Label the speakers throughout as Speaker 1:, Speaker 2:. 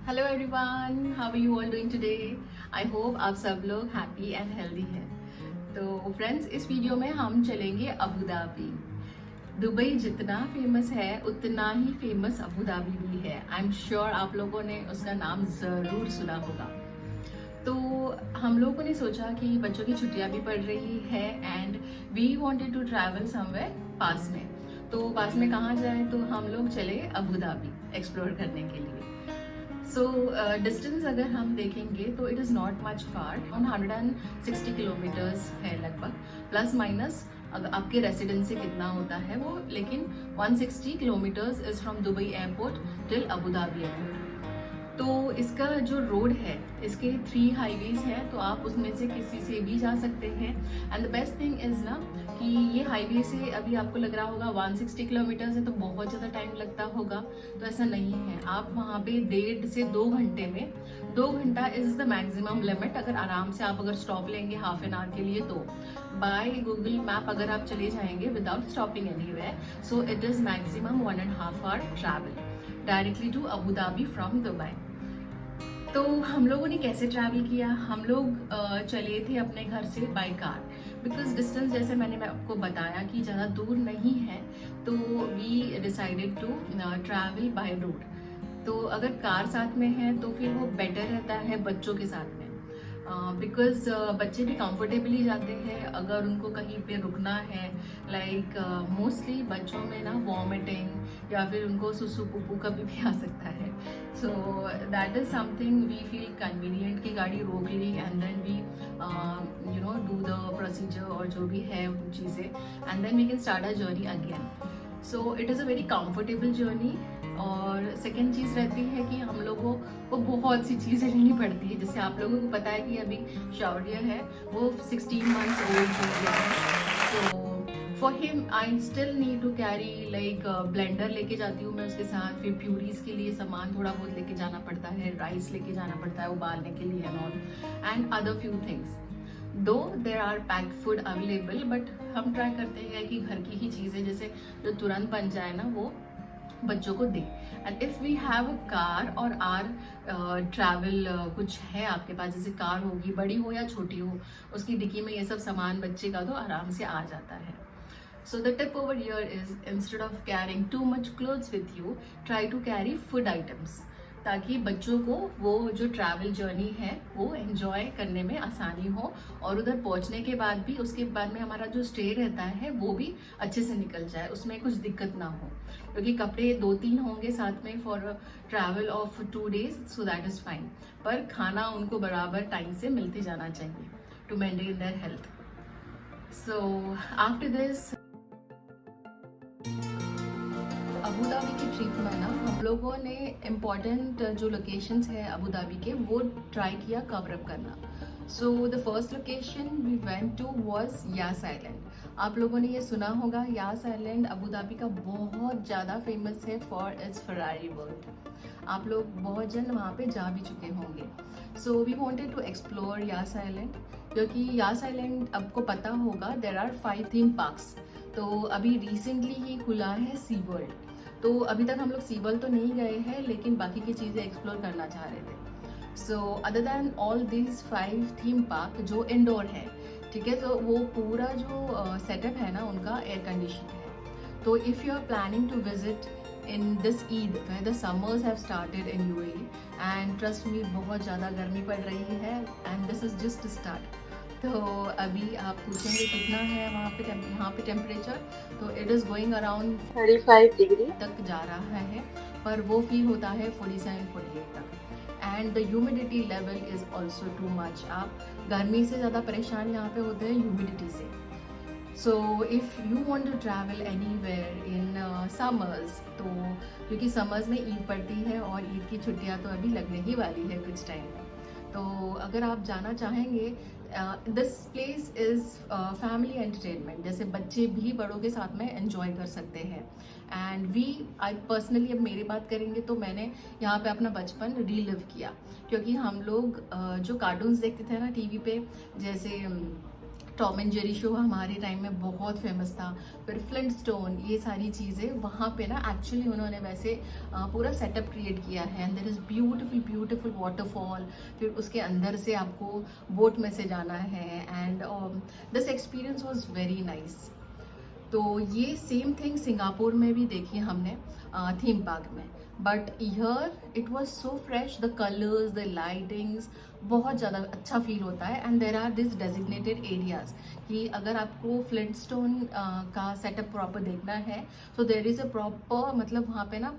Speaker 1: Hello everyone, how are you all doing today. I hope आप सब लोग happy and healthy हैं। तो फ्रेंड्स, इस वीडियो में हम चलेंगे अबू धाबी। दुबई जितना फेमस है उतना ही फेमस अबू धाबी भी है। आई एम श्योर आप लोगों ने उसका नाम ज़रूर सुना होगा। तो हम लोगों ने सोचा कि बच्चों की छुट्टियां भी पड़ रही है and we wanted to travel somewhere पास में। तो पास में कहाँ जाए, तो हम लोग चले अबू धाबी एक्सप्लोर करने के लिए। सो डिस्टेंस अगर हम देखेंगे तो it is not much far, 160 kilometres है लगभग, प्लस माइनस अगर आपके रेसिडेंस से कितना होता है वो, लेकिन 160 kilometres is from Dubai airport till Abu Dhabi airport. तो इसका जो रोड है, इसके 3 हाईवेज हैं, तो आप उसमें से किसी से भी जा सकते हैं। And the best thing is ना कि ये हाईवे से अभी आपको लग रहा होगा 160 किलोमीटर्स है तो बहुत ज़्यादा टाइम लगता होगा, तो ऐसा नहीं है। आप वहाँ पे 1.5 से 2 घंटे में, 2 घंटा इज़ द मैक्सिमम लिमिट। अगर आराम से आप अगर स्टॉप लेंगे हाफ एन आवर के लिए, तो बाय गूगल मैप अगर आप चले जाएंगे without stopping anywhere, so it is maximum 1.5 hour travel directly to Abu Dhabi from Dubai. तो हम लोगों ने कैसे ट्रैवल किया, हम लोग चले थे अपने घर से बाय कार, बिकॉज डिस्टेंस जैसे मैंने आपको बताया कि ज़्यादा दूर नहीं है, तो we decided to travel by road. तो अगर कार साथ में है तो फिर वो बेटर रहता है बच्चों के साथ में, बिकॉज बच्चे भी कंफर्टेबली जाते हैं। अगर उनको कहीं पे रुकना है, लाइक मोस्टली बच्चों में ना वॉमिटिंग या फिर उनको सुसु पुपू कभी भी आ सकता है। So that is something we feel convenient कि गाड़ी रोक ली and then we do the procedure और जो भी है चीज़ें, and then we can start a journey again. So it is a very comfortable journey. और सेकेंड चीज़ रहती है कि हम लोगों को बहुत सी चीज़ें लेनी पड़ती है। जैसे आप लोगों को पता है कि अभी शौर्य है, वो 16 मंथ्स ओल्ड हो गया है। So for him I still need to carry, like blender लेके जाती हूँ मैं उसके साथ, फिर प्यूरीज के लिए सामान थोड़ा बहुत लेके जाना पड़ता है, राइस लेके जाना पड़ता है उबालने के लिए and all, and other few things. Though there are packed food available, but हम ट्राई करते हैं कि घर की ही चीज़ें जैसे जो तुरंत बन जाए ना वो बच्चों को दे। And if we have a car और आर ट्रैवल कुछ है आपके पास, जैसे कार होगी, बड़ी हो या छोटी हो, उसकी डिक्की में ये सब सामान बच्चे का तो आराम से आ जाता है। So the tip over here is, instead of carrying too much clothes with you, try to carry food items, ताकि बच्चों को वो जो ट्रैवल जर्नी है वो एंजॉय करने में आसानी हो, और उधर पहुंचने के बाद भी, उसके बाद में हमारा जो स्टे रहता है वो भी अच्छे से निकल जाए, उसमें कुछ दिक्कत ना हो। क्योंकि कपड़े 2-3 होंगे साथ में for travel of 2 days, so that is fine, पर खाना उनको बराबर टाइम से मिलते जाना चाहिए to maintain their health. So after this Abu Dhabi की ट्रिप में ना हम लोगों ने इम्पॉर्टेंट जो लोकेशंस है अबू धाबी के, वो ट्राई किया कवर अप करना। So the first location we went to was Yas Island. आप लोगों ने ये सुना होगा, यास आइलैंड अबू धाबी का बहुत ज़्यादा फेमस है फॉर इट्स फरारी वर्ल्ड। आप लोग बहुत जन वहाँ पे जा भी चुके होंगे। So we wanted to explore Yas Island, क्योंकि यास आइलैंड आपको पता होगा देर आर 5 थीम पार्क्स। तो अभी रिसेंटली ही खुला है सी वर्ल्ड, तो अभी तक हम लोग सी वर्ल्ड तो नहीं गए हैं, लेकिन बाकी की चीज़ें एक्सप्लोर करना चाह रहे थे। So other than all this 5 theme park जो इंडोर है, ठीक है, तो वो पूरा जो सेटअप है ना उनका एयर कंडीशन है। तो if you are planning to visit in this Eid where the summers have started in UAE, and trust me बहुत ज़्यादा गर्मी पड़ रही है, and this is just start. तो अभी आप पूछेंगे कितना है वहाँ पे यहाँ पे टेम्परेचर, तो it is going around 35 degree तक जा रहा है, पर वो फील होता है 47-48 तक। And the humidity level is also too much. आप गर्मी से ज़्यादा परेशान यहाँ पे होते हैं ह्यूमिडिटी से। So if you want to travel anywhere in summers, तो क्योंकि समर्स में ईद पड़ती है और ईद की छुट्टियाँ तो अभी लगने ही वाली है कुछ टाइम में, तो अगर आप जाना चाहेंगे, this place is family entertainment, जैसे बच्चे भी बड़ों के साथ में एंजॉय कर सकते हैं। एंड वी आई पर्सनली, अब मेरी बात करेंगे तो मैंने यहाँ पे अपना बचपन रीलिव किया, क्योंकि हम लोग जो कार्टून्स देखते थे ना टीवी पे, जैसे टॉम एंड जेरी शो हमारे टाइम में बहुत फेमस था, फिर फ्लिंटस्टोन, ये सारी चीज़ें वहाँ पे ना एक्चुअली उन्होंने वैसे पूरा सेटअप क्रिएट किया है and there is beautiful beautiful waterfall, फिर उसके अंदर से आपको बोट में से जाना है and this experience was very nice. तो ये सेम थिंग सिंगापुर में भी देखी हमने थीम पार्क में, but here it was so fresh, the colours, the lightings, बहुत ज़्यादा अच्छा फील होता है। And there are this designated areas कि अगर आपको फ्लिंटस्टोन का सेटअप प्रॉपर देखना है तो देर इज़ अ प्रॉपर, मतलब वहाँ पे ना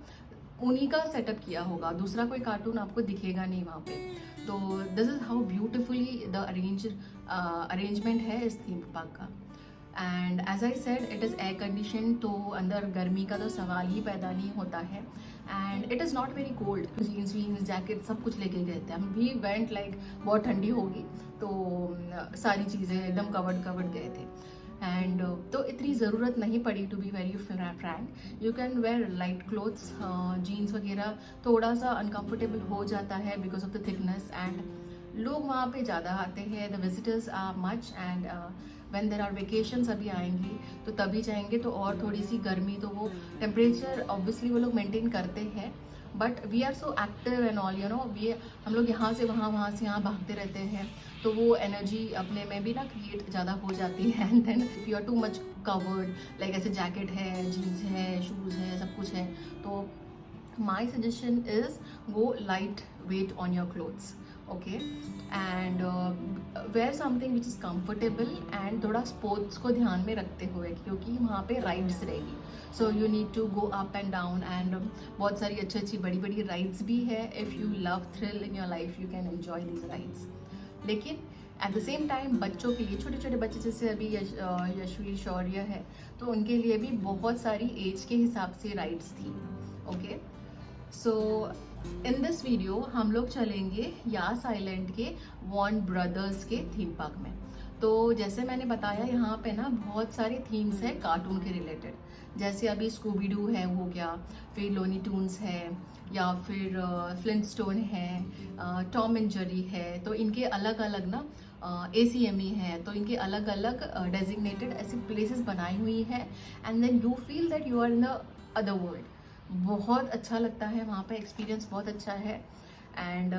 Speaker 1: उन्हीं का सेटअप किया होगा, दूसरा कोई कार्टून आपको दिखेगा नहीं वहाँ पे। तो this is how beautifully the arrangement है इस थीम पार्क का। And as I said it is air condition, तो अंदर गर्मी का तो सवाल ही पैदा नहीं होता है। And it is not very cold, jeans वीन्स जैकेट सब कुछ लेके गए थे हम भी, वेंट लाइक बहुत ठंडी होगी तो सारी चीज़ें एकदम कवर्ड गए थे। एंड तो इतनी ज़रूरत नहीं पड़ी to be very frank, you can wear light clothes, jeans वगैरह थोड़ा सा अनकम्फर्टेबल हो जाता है because of the thickness. And लोग वहाँ पे ज़्यादा आते हैं, the visitors are much, and when there are vacations अभी आएंगी तो तभी जाएंगे तो और थोड़ी सी गर्मी, तो वो टेम्परेचर ऑब्वियसली वो लोग मेंटेन करते हैं, but we are so active and all, you know, हम लोग यहाँ से वहाँ से यहाँ भागते रहते हैं, तो वो एनर्जी अपने में भी ना क्रिएट ज़्यादा हो जाती है। And then if you are too much covered, like ऐसे जैकेट है, जीन्स है, शूज़ है, सब कुछ है, तो my suggestion is go light weight on your clothes, okay, and wear something which is comfortable and थोड़ा स्पोर्ट्स को ध्यान में रखते हुए, क्योंकि वहाँ पे राइड्स रहेगी, so you need to go up and down, and बहुत सारी अच्छी बड़ी राइड्स भी है। If you love thrill in your life you can enjoy these rides. लेकिन एट द सेम टाइम बच्चों के लिए, छोटे छोटे बच्चे जैसे अभी यशवीर शौर्य है, तो उनके लिए भी बहुत सारी एज के हिसाब से राइड्स थी, okay. So in this video हम लोग चलेंगे यास आइलैंड के वॉन ब्रदर्स के थीम पार्क में। तो जैसे मैंने बताया यहाँ पे ना बहुत सारी थीम्स है कार्टून के रिलेटेड, जैसे अभी स्कूबी डू है हो गया, फिर लोनी टून्स है, या फिर फ्लिंटस्टोन है, टॉम एंड जेरी है, तो इनके अलग अलग ना ACME है, तो इनके अलग अलग डेजिग्नेटेड ऐसी प्लेसेस बनाई हुई है, and then you feel that you are in the other world. बहुत अच्छा लगता है वहाँ पे, एक्सपीरियंस बहुत अच्छा है। एंड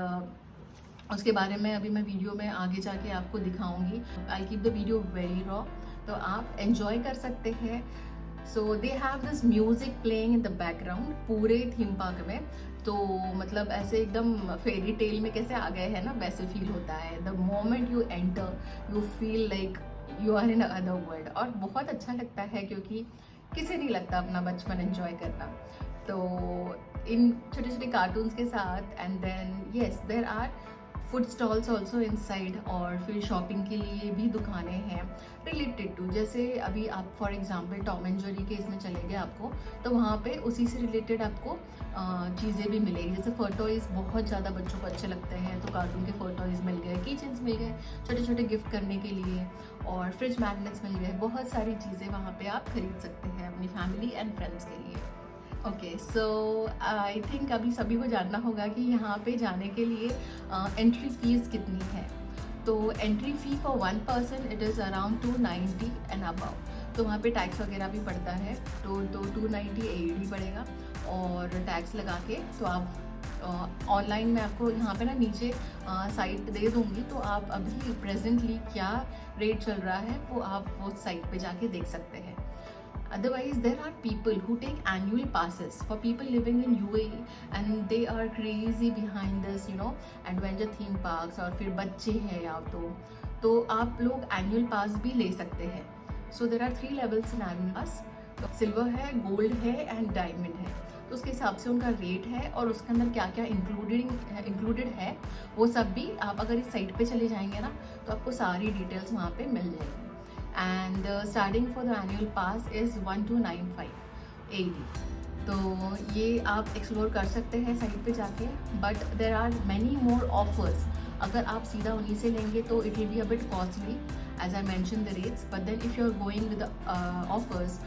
Speaker 1: उसके बारे में अभी मैं वीडियो में आगे जाके आपको दिखाऊंगी। I keep the video very raw, तो आप एंजॉय कर सकते हैं। So they have this music playing in the background पूरे थीम पार्क में, तो मतलब ऐसे एकदम फेरी टेल में कैसे आ गए हैं ना, वैसे फील होता है। The moment you enter you feel like you are in other world, और बहुत अच्छा लगता है क्योंकि किसे नहीं लगता अपना बचपन एंजॉय करना। तो इन छोटे छोटे कार्टून्स के साथ, and then yes there are food stalls also inside, और फिर शॉपिंग के लिए भी दुकानें हैं रिलेटेड टू, जैसे अभी आप for example Tom and Jerry के इसमें चले गए आपको, तो वहाँ पे उसी से रिलेटेड आपको चीज़ें भी मिलेगी। जैसे फर टॉयज़ बहुत ज़्यादा बच्चों को अच्छे लगते हैं, तो कार्टून के फर टॉयज़ मिल गए, कीचेन्स मिल गए छोटे छोटे गिफ्ट करने के लिए, और फ्रिज मैग्नेट्स मिल गए, बहुत सारी चीज़ें वहाँ पे आप खरीद सकते हैं अपनी फैमिली एंड फ्रेंड्स के लिए। ओके, सो आई थिंक अभी सभी को जानना होगा कि यहाँ पे जाने के लिए एंट्री फीस कितनी है। तो entry fee for 1 person it is around 290 and above, तो वहाँ पे टैक्स वगैरह भी पड़ता है, तो 290 AED पड़ेगा, और टैक्स लगा के तो आप ऑनलाइन में आपको यहाँ पे ना नीचे साइट दे दूँगी, तो आप अभी प्रेजेंटली क्या रेट चल रहा है वो आप वो साइट पे जाके देख सकते हैं। Otherwise, there are people who take annual passes for people living in UAE, and they are crazy behind this, you know, adventure theme parks, और फिर बच्चे हैं या तो आप लोग annual pass भी ले सकते हैं। So there are 3 levels in annual pass, तो सिल्वर है, गोल्ड है एंड डायमंड है, तो उसके हिसाब से उनका रेट है, और उसके अंदर क्या क्या इंक्लूडेड है वो सब भी आप अगर इस साइट पे चले जाएंगे ना तो आपको सारी डिटेल्स वहाँ पे मिल जाएगी। And starting for the annual pass is 1295 AED, तो ये आप एक्सप्लोर कर सकते हैं साइट पे जाके, but there are many more offers. अगर आप सीधा उन्हीं से लेंगे तो it will be a bit costly as I mention the rates, but then if you are going with offers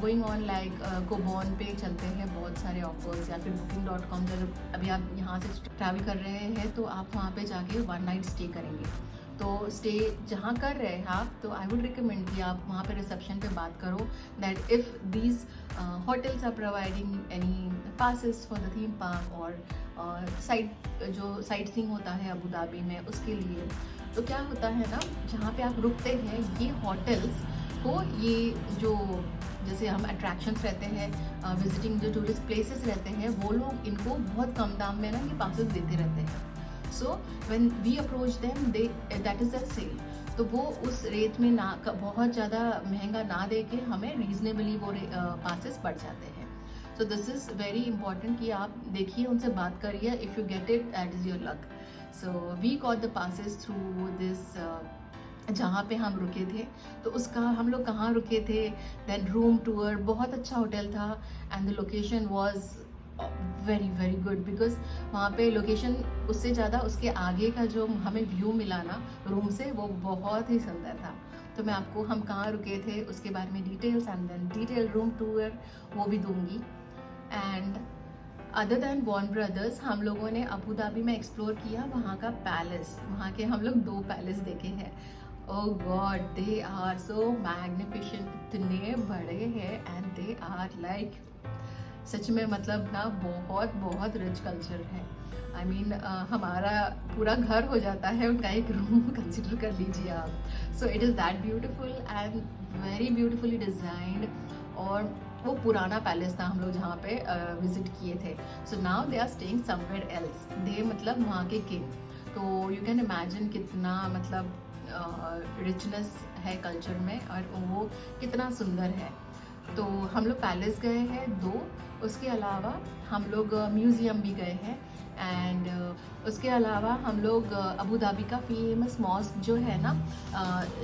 Speaker 1: going on like Cobone पे चलते हैं बहुत सारे ऑफर्स, या फिर booking.com, जब अभी आप यहाँ से ट्रैवल कर रहे हैं तो आप वहाँ पे जाके 1 नाइट स्टे करेंगे तो स्टे जहाँ कर रहे हैं आप, तो आई वुड रिकमेंड कि आप वहाँ पे रिसेप्शन पे बात करो that if these hotels are providing any passes for the theme park और साइट सीइंग होता है अबू धाबी में उसके लिए। तो क्या होता है ना, जहाँ पे आप रुकते हैं ये होटल्स को, ये जो जैसे हम अट्रैक्शंस रहते हैं, विजिटिंग जो टूरिस्ट प्लेसेस रहते हैं, वो लोग इनको बहुत कम दाम में ना ये पासेस देते रहते हैं। So when we approach them they that is a sale, तो वो उस रेट में ना बहुत ज़्यादा महंगा ना दे के हमें रीजनेबली वो पासेस पड़ जाते हैं। So this is very important कि आप देखिए, उनसे बात करिए, if you get it that is your luck. So we got the passes through this जहाँ पे हम रुके थे। तो उसका हम लोग कहाँ रुके थे, देन रूम टूर, बहुत अच्छा होटल था and the location was very very good because वहाँ पे लोकेशन उससे ज़्यादा उसके आगे का जो हमें व्यू मिला ना रूम से, वो बहुत ही सुंदर था। तो मैं आपको हम कहाँ रुके थे उसके बारे में details and then detail room tour वो भी दूंगी। And other than Warner Brothers हम लोगों ने अबू धाबी में एक्सप्लोर किया वहाँ का पैलेस। वहाँ के हम लोग 2 पैलेस देखे हैं। Oh god, they are so magnificent, इतने बड़े हैं एंड दे आर लाइक सच में मतलब ना बहुत बहुत रिच कल्चर है। आई मीन हमारा पूरा घर हो जाता है उनका एक रूम कंसिडर कर लीजिए आप। सो it is that beautiful and very beautifully designed. और वो पुराना पैलेस था हम लोग जहाँ पे विजिट किए थे। So now they are staying somewhere else, they मतलब वहाँ के किंग। तो यू कैन इमेजिन कितना मतलब रिचनेस है कल्चर में और वो कितना सुंदर है। तो हम लोग पैलेस गए हैं 2, उसके अलावा हम लोग म्यूज़ियम भी गए हैं एंड उसके अलावा हम लोग अबू धाबी का फेमस मॉस्क जो है ना,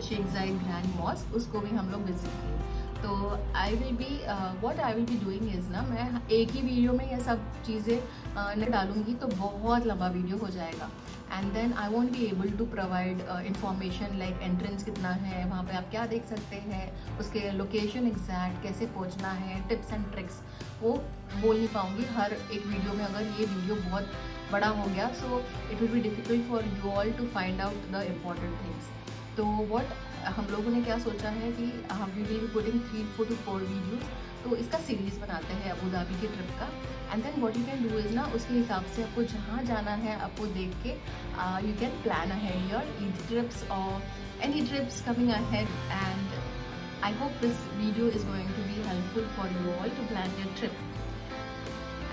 Speaker 1: शेख जायद ग्रैंड मॉस्क, उसको भी हम लोग विजिट किए। तो आई will be what I will be doing is ना, मैं एक ही वीडियो में ये सब चीज़ें नहीं डालूंगी तो बहुत लंबा वीडियो हो जाएगा and then I won't be able to provide information like entrance कितना है, वहाँ पे आप क्या देख सकते हैं, उसके लोकेशन एग्जैक्ट कैसे पहुँचना है, टिप्स एंड ट्रिक्स वो बोल नहीं पाऊँगी हर एक वीडियो में। अगर ये वीडियो बहुत बड़ा हो गया so it will be difficult for you all to find out the important things. तो व्हाट हम लोगों ने क्या सोचा है कि हम we will be putting 3 to 4 videos, तो इसका सीरीज़ बनाते हैं अबू धाबी की ट्रिप का। And then what you can do is ना, उसके हिसाब से आपको जहाँ जाना है आपको देख के you can plan ahead your Eid trips और any trips coming ahead. And I hope this video is going to be helpful for you all to plan your trip.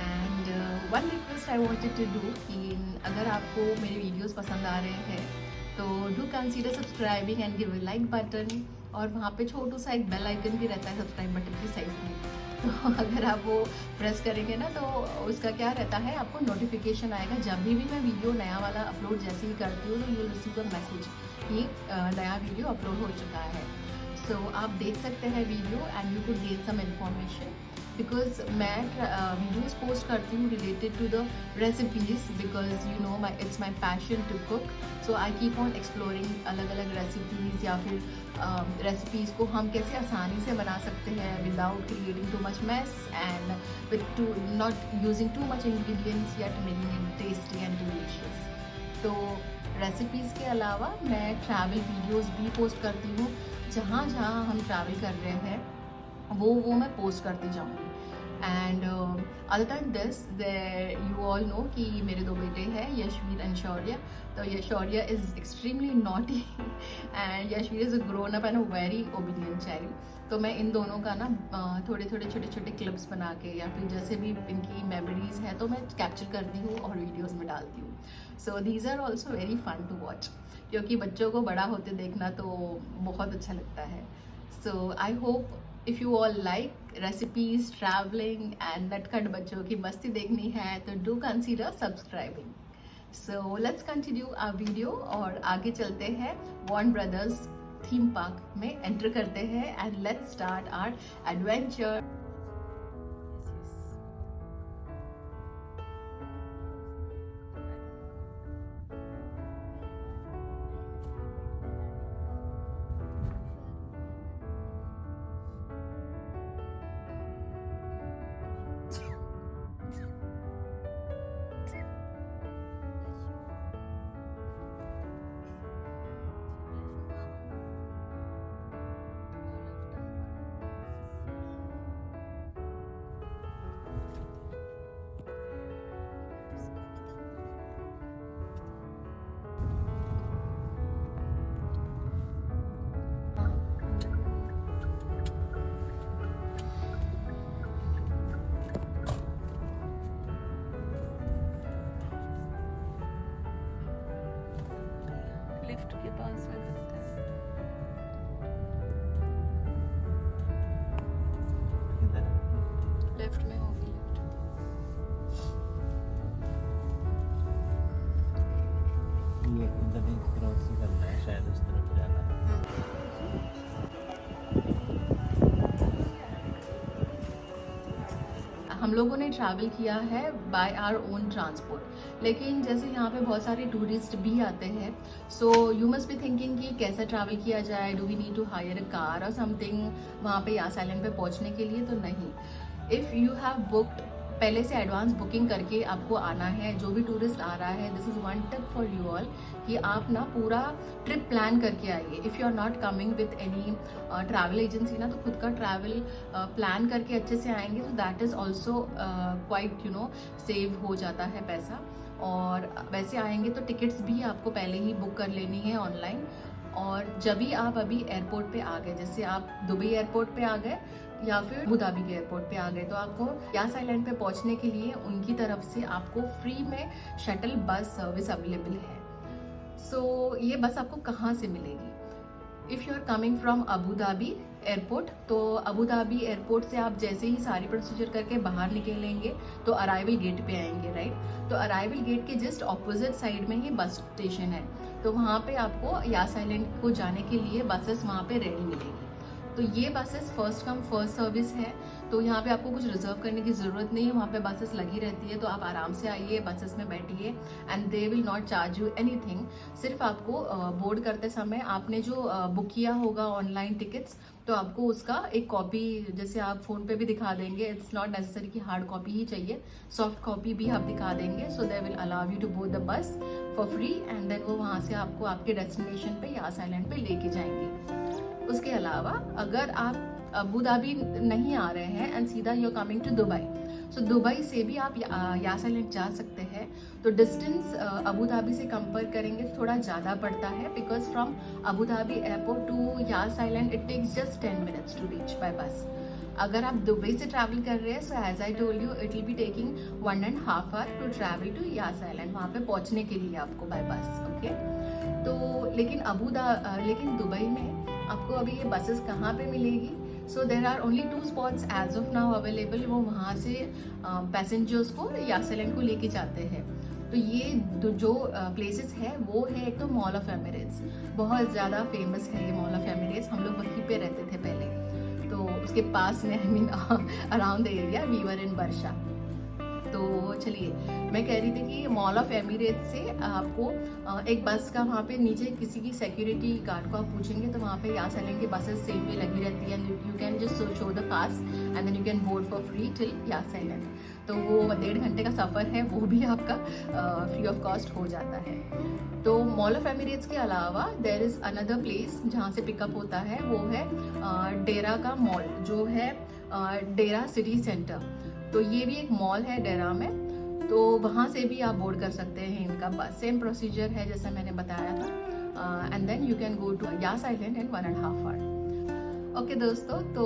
Speaker 1: And one request I wanted to do कि अगर आपको मेरे videos पसंद आ रहे हैं तो do consider subscribing and give a like button, और वहाँ पे छोटू सा एक बेल आइकन भी रहता है सब्सक्राइब बटन की साइड में। तो अगर आप वो प्रेस करेंगे ना तो उसका क्या रहता है, आपको नोटिफिकेशन आएगा जब भी मैं वीडियो नया वाला अपलोड जैसे ही करती हूँ तो you will receive a message कि नया वीडियो अपलोड हो चुका है। सो आप देख सकते हैं video and you could gain some information because मैं वीडियोज़ पोस्ट करती हूँ related to the recipes because you know my it's my passion to cook. So I keep on exploring अलग अलग रेसिपीज़ या फिर रेसिपीज़ को हम कैसे आसानी से बना सकते हैं without creating too much mess and with to not using too much ingredients yet making it tasty and delicious. तो रेसिपीज़ के अलावा मैं ट्रैवल वीडियोज़ भी पोस्ट करती हूँ, जहाँ जहाँ हम ट्रैवल कर रहे हैं वो मैं पोस्ट करती जाऊँगी। And other than this you all know कि मेरे 2 बेटे हैं, यशवीर एंड शौर्य। तो Shaurya is extremely naughty and Yashveer is a grown up and a very obedient child. तो मैं इन दोनों का ना थोड़े थोड़े छोटे छोटे क्लिप्स बना के या फिर जैसे भी इनकी मेमोरीज हैं तो मैं कैप्चर करती हूँ और वीडियोज़ में डालती हूँ। So these are also very fun to watch, क्योंकि बच्चों को बड़ा होते देखना तो बहुत अच्छा लगता है। So I hope if you all like recipes, travelling and नटखट बच्चों की मस्ती देखनी है तो do consider subscribing. So let's continue our video और आगे चलते हैं वॉर्न ब्रदर्स थीम पार्क में एंटर करते हैं and let's start our adventure. Left के पास में करते हैं। लेफ्ट में होगी लेफ्ट।
Speaker 2: ये इधर ही क्रॉस ही करना है, शायद उस तरफ जाना है।
Speaker 1: हम लोगों ने ट्रैवल किया है बाय आवर ओन ट्रांसपोर्ट, लेकिन जैसे यहाँ पे बहुत सारे टूरिस्ट भी आते हैं, so you must be thinking कि कैसे ट्रैवल किया जाए, do we need to hire a car और समथिंग वहाँ पे यास आइलैंड पे पहुँचने के लिए। तो नहीं, इफ़ यू हैव बुक्ड, पहले से एडवांस बुकिंग करके आपको आना है। जो भी टूरिस्ट आ रहा है, this is one tip for you all कि आप ना पूरा ट्रिप प्लान करके आइए। If you are not coming with any travel agency ना, तो खुद का ट्रैवल प्लान करके अच्छे से आएंगे, तो that is also quite save हो जाता है पैसा। और वैसे आएंगे तो टिकट्स भी आपको पहले ही बुक कर लेनी है ऑनलाइन। और जब भी आप अभी एयरपोर्ट पे आ गए, जैसे आप दुबई एयरपोर्ट पे आ गए या फिर अबू धाबी के एयरपोर्ट पे आ गए, तो आपको यास आइलैंड पे पहुंचने के लिए उनकी तरफ से आपको फ्री में शटल बस सर्विस अवेलेबल है। सो ये बस आपको कहाँ से मिलेगी? If you are coming from Abu Dhabi airport, तो अबू धाबी एयरपोर्ट से आप जैसे ही सारी प्रोसीजर करके बाहर निकलेंगे तो अराइवल गेट पे आएंगे, राइट? तो अराइवल गेट के जस्ट ऑपोजिट साइड में ही बस स्टेशन है, तो वहाँ पे आपको यास आइलैंड को जाने के लिए बसेस वहाँ पे रेडी मिलेगी। तो ये buses first come first service है, तो यहाँ पे आपको कुछ रिजर्व करने की ज़रूरत नहीं है, वहाँ पे बसेस लगी रहती है। तो आप आराम से आइए, बसेस में बैठिए and they will not charge you anything. सिर्फ आपको बोर्ड करते समय आपने जो बुक किया होगा ऑनलाइन टिकट्स, तो आपको उसका एक कॉपी, जैसे आप फ़ोन पे भी दिखा देंगे, इट्स नॉट नेसेसरी कि हार्ड कॉपी ही चाहिए, सॉफ्ट कॉपी भी आप दिखा देंगे। So they will allow you to board the bus for free and then वो वहाँ से आपको आपके डेस्टिनेशन पे यास आइलैंड पे लेके जाएंगे। उसके अलावा अगर आप अबू धाबी नहीं आ रहे हैं एंड सीधा you are coming to Dubai, so Dubai से भी आप यास आइलैंड जा सकते हैं। तो डिस्टेंस अबू धाबी से कंपेयर करेंगे तो थोड़ा ज़्यादा पड़ता है, because from Abu Dhabi airport to Yas Island it takes just 10 minutes to reach by bus. अगर आप दुबई से ट्रैवल कर रहे हैं, so as I told you it will be taking 1.5 hour to travel to Yas island, वहाँ पे पहुँचने के लिए आपको बाय बस, ओके। तो लेकिन लेकिन दुबई में आपको अभी ये बसेस कहाँ पे मिलेगी? So there are only 2 spots as of now available. वो वहाँ से पैसेंजर्स को यास आइलैंड को लेके जाते हैं। तो ये जो प्लेसेस है वो है, एक तो मॉल ऑफ एमिरेट्स, बहुत ज़्यादा फेमस है ये मॉल ऑफ एमिरेट्स। हम लोग वहीं पे रहते थे पहले, तो उसके पास में I mean around the area we were in Barsha. तो चलिए, मैं कह रही थी कि मॉल ऑफ एमिरेट्स से आपको एक बस का वहाँ पे नीचे किसी की सिक्योरिटी गार्ड को आप पूछेंगे तो वहाँ पे यास आइलैंड की बसेस सेम पे लगी रहती है, you can just show the pass and then you can board for free till Yas Island. तो वो 1.5 घंटे का सफ़र है, वो भी आपका फ्री ऑफ कॉस्ट हो जाता है। तो मॉल ऑफ एमिरेट्स के अलावा देयर इज़ अनदर प्लेस जहाँ से पिकअप होता है, वो है डेरा का मॉल, जो है डेरा सिटी सेंटर। तो ये भी एक मॉल है डेरा में, तो वहाँ से भी आप बोर्ड कर सकते हैं इनका बस। सेम प्रोसीजर है जैसा मैंने बताया था, and then you can go to Yas Island in 1.5 hour. Okay दोस्तों, तो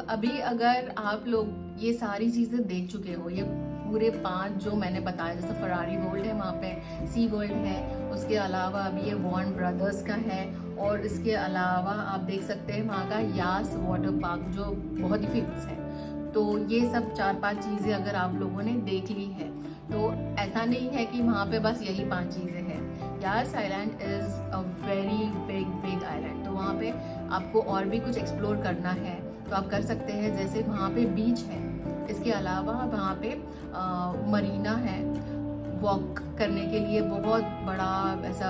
Speaker 1: अभी अगर आप लोग ये सारी चीज़ें देख चुके हो, ये पूरे 5 जो मैंने बताया, जैसे फरारी वर्ल्ड है, वहाँ पे सी वर्ल्ड है, उसके अलावा अभी ये वॉर्न ब्रदर्स का है, और इसके अलावा आप देख सकते हैं वहाँ का यास वाटर पार्क जो बहुत ही फेमस है। तो ये सब 4-5 चीज़ें अगर आप लोगों ने देख ली है, तो ऐसा नहीं है कि वहाँ पे बस यही 5 चीज़ें हैं। Yas Island is a very big island, तो वहाँ पे आपको और भी कुछ एक्सप्लोर करना है तो आप कर सकते हैं। जैसे वहाँ पे बीच है, इसके अलावा वहाँ पे मरीना है, वॉक करने के लिए बहुत बड़ा ऐसा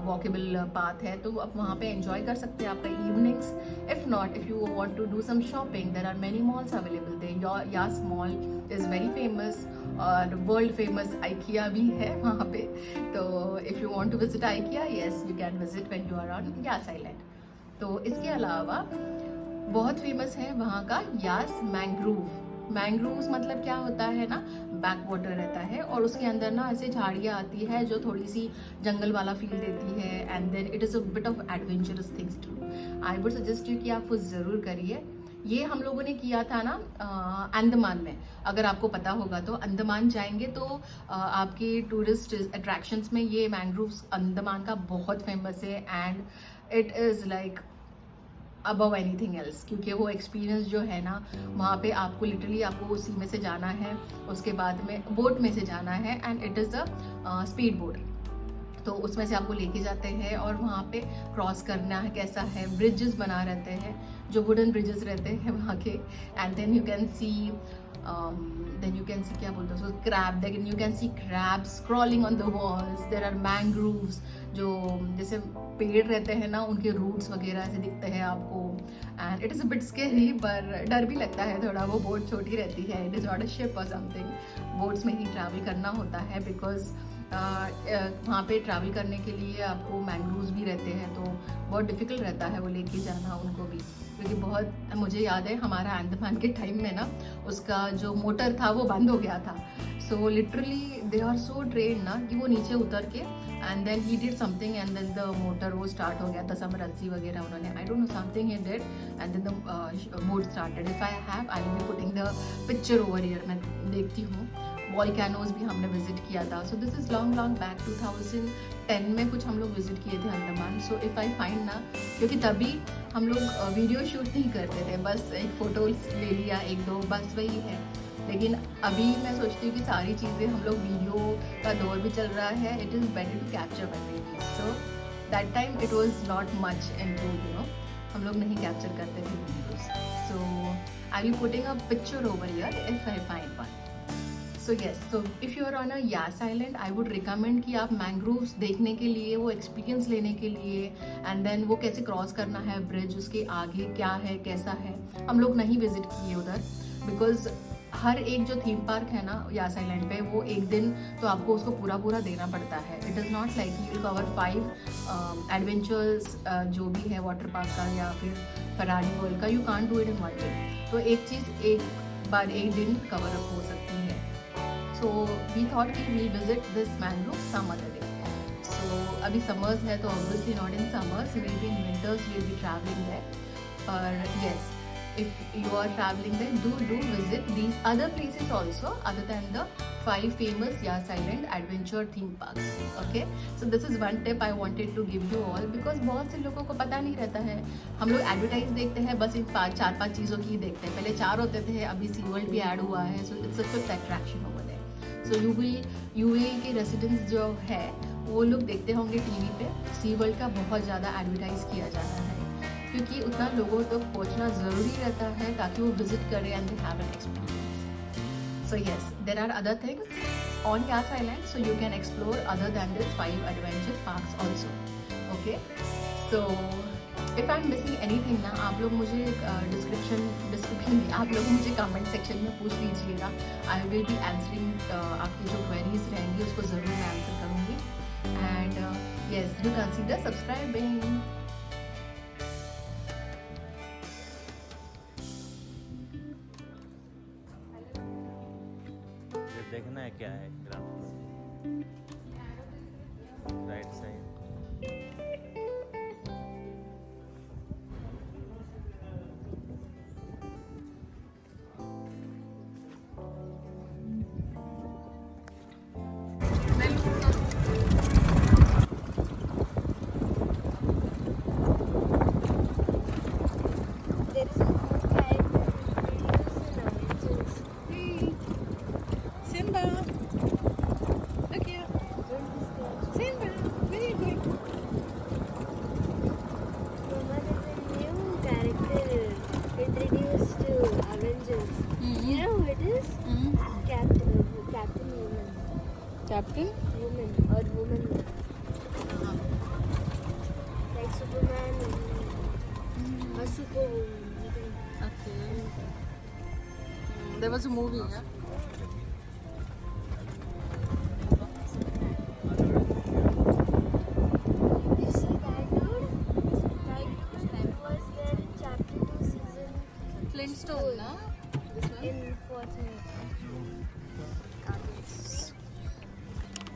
Speaker 1: वॉकेबल पाथ है, तो आप वहाँ पे एंजॉय कर सकते हैं आपका evenings. If not, if you want to do some shopping, there are many malls available there. Yas Mall is very famous, और वर्ल्ड फेमस आइकिया भी है वहाँ पे। तो if you want to visit IKEA, yes you can visit when you are on Yas Island. तो इसके अलावा बहुत फेमस है वहाँ का यास मैंग्रोव। मैंग्रोव्स मतलब क्या होता है ना, बैक वाटर रहता है और उसके अंदर ना ऐसे झाड़ियाँ आती है जो थोड़ी सी जंगल वाला फील देती है, and then it is a bit of adventurous things too. I would suggest you कि आप वो ज़रूर करिए। ये हम लोगों ने किया था ना अंडमान में। अगर आपको पता होगा तो अंडमान जाएंगे तो आपके टूरिस्ट अट्रैक्शंस में ये मैंग्रोव्स अंडमान का बहुत फेमस है and it is like above anything else, क्योंकि वो एक्सपीरियंस जो है ना वहाँ पे आपको लिटरली आपको उसी में से जाना है, उसके बाद में बोट में से जाना है and it is a speed boat. तो उसमें से आपको लेके जाते हैं और वहाँ पे क्रॉस करना है, कैसा है, ब्रिजेस बना रहते हैं जो वुडन ब्रिजेस रहते हैं वहाँ के, and then you can see क्या बोलते हैं उसको, crab, then you can see crabs crawling on the walls, there are mangroves जो जैसे पेड़ रहते हैं ना उनके रूट्स वगैरह ऐसे दिखते हैं आपको, and it is a bit scary, पर डर भी लगता है थोड़ा, वो बोट छोटी रहती है, it is not a ship और समथिंग, बोट्स में ही ट्रैवल करना होता है बिकॉज वहाँ पे ट्रैवल करने के लिए आपको मैंग्रोव्स भी रहते हैं तो बहुत डिफ़िकल्ट रहता है वो लेके जाना उनको भी, क्योंकि बहुत, मुझे याद है हमारा अंडमान के टाइम में ना उसका जो मोटर था वो बंद हो गया था, so literally they are so train ना कि वो नीचे उतर के and then he did something and then the motor वो स्टार्ट हो गया था, सब रस्सी वगैरह उन्होंने, I don't know something he did and then the boat started. If I have I will be putting the picture over here, मैं देखती हूँ। वॉल्केनोज भी हमने विजिट किया था, so this is long back 2010 में कुछ हम लोग विजिट किए थे अंडमान। सो इफ़ आई फाइंड ना, क्योंकि तभी हम लोग वीडियो शूट नहीं करते थे, बस एक फ़ोटो ले लिया एक दो, बस वही है। लेकिन अभी मैं सोचती हूँ कि सारी चीज़ें हम लोग वीडियो का दौर भी चल रहा है, it is better to capture memories, so that time it was not much improve, you know, हम लोग नहीं कैप्चर करते थे videos. So I be putting a picture over here if I find one. So yes, so if you are on a Yas Island I would recommend कि आप mangroves देखने के लिए, वो एक्सपीरियंस लेने के लिए, एंड देन वो कैसे क्रॉस करना है ब्रिज, उसके आगे क्या है कैसा है, हम लोग नहीं विजिट किए उधर, बिकॉज हर एक जो थीम पार्क है ना यास आइलैंड पे, वो एक दिन तो आपको उसको पूरा देना पड़ता है। It is not like you will cover 5 adventures जो भी है वाटर पार्क का या फिर फरारी वर्ल्ड का, you can't do it in 1 day. तो एक चीज़ एक बार एक दिन कवर अप हो सकती है। So we thought कि we'll visit this mangrove some other day. So अभी summers है तो obviously not in summers, maybe in winters we'll be traveling there. But yes, if you are traveling there, do visit these other places also other than the 5 famous Yas Island adventure theme parks. Okay, so this is one tip I wanted to give you all because बहुत से लोगों को पता नहीं रहता है। हम लोग एडवर्टाइज देखते हैं, बस इन 4-5 चीज़ों की देखते हैं, पहले 4 होते थे, अभी सी वर्ल्ड भी ऐड हुआ है, so it's a fifth attraction over there. So UAE के रेसिडेंट्स जो है वो लोग देखते होंगे टीवी पे, सी वर्ल्ड का बहुत ज़्यादा एडवर्टाइज किया जाता है, क्योंकि उतना लोगों तक पहुंचना ज़रूरी रहता है ताकि वो विजिट करें and they have an experience. So yes, there are other things on Yas Island, so you can explore other than this 5 adventure parks also. Okay, so if I am missing anything ना, आप लोग मुझे description आप लोग मुझे comment section में पूछ लीजिएगा, आई विल बी आंसरिंग, आपकी जो क्वेरीज रहेंगी उसको ज़रूर मैं आंसर करूँगी। And yes, do consider subscribing.
Speaker 2: देखना है क्या है ground right side.
Speaker 1: Captain?
Speaker 3: Woman or woman. Like Superman or Superwoman.
Speaker 1: Okay. There was a movie, yeah?
Speaker 3: You see that dude? That was there in chapter 2 season
Speaker 1: Flintstone, na? This one?
Speaker 3: in Fortnite.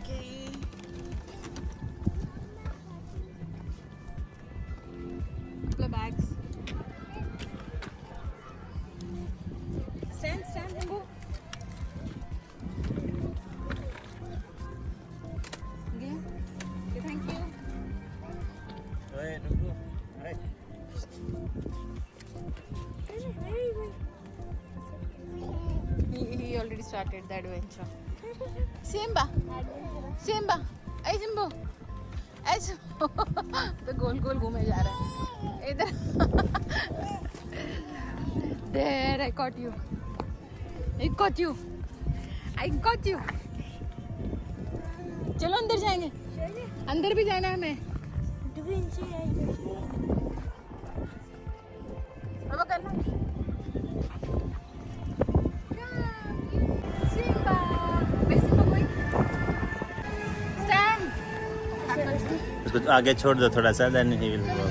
Speaker 1: Okay. Couple of bags. started the adventure. Simba, Simba, hey Simbo, hey Simbo. तो गोल गोल घूमे जा रहा है इधर. There, I caught you. I caught you. I got you. चलो अंदर जाएंगे. अंदर भी जाना है हमें. अब करना. Simba. Where's Simba going? Stand.
Speaker 2: उसको आगे छोड़ दो थोड़ा सा, देन ही विल गो.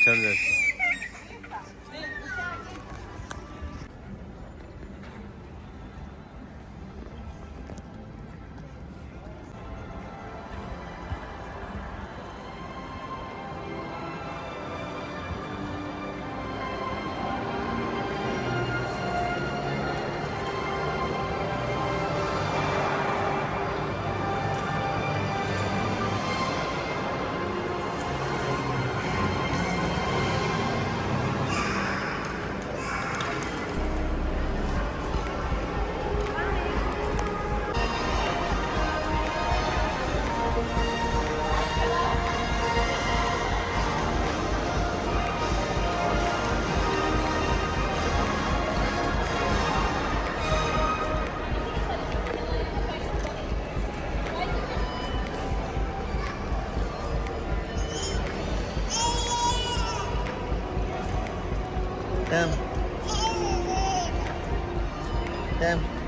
Speaker 2: छोड़ दो उसको. Come.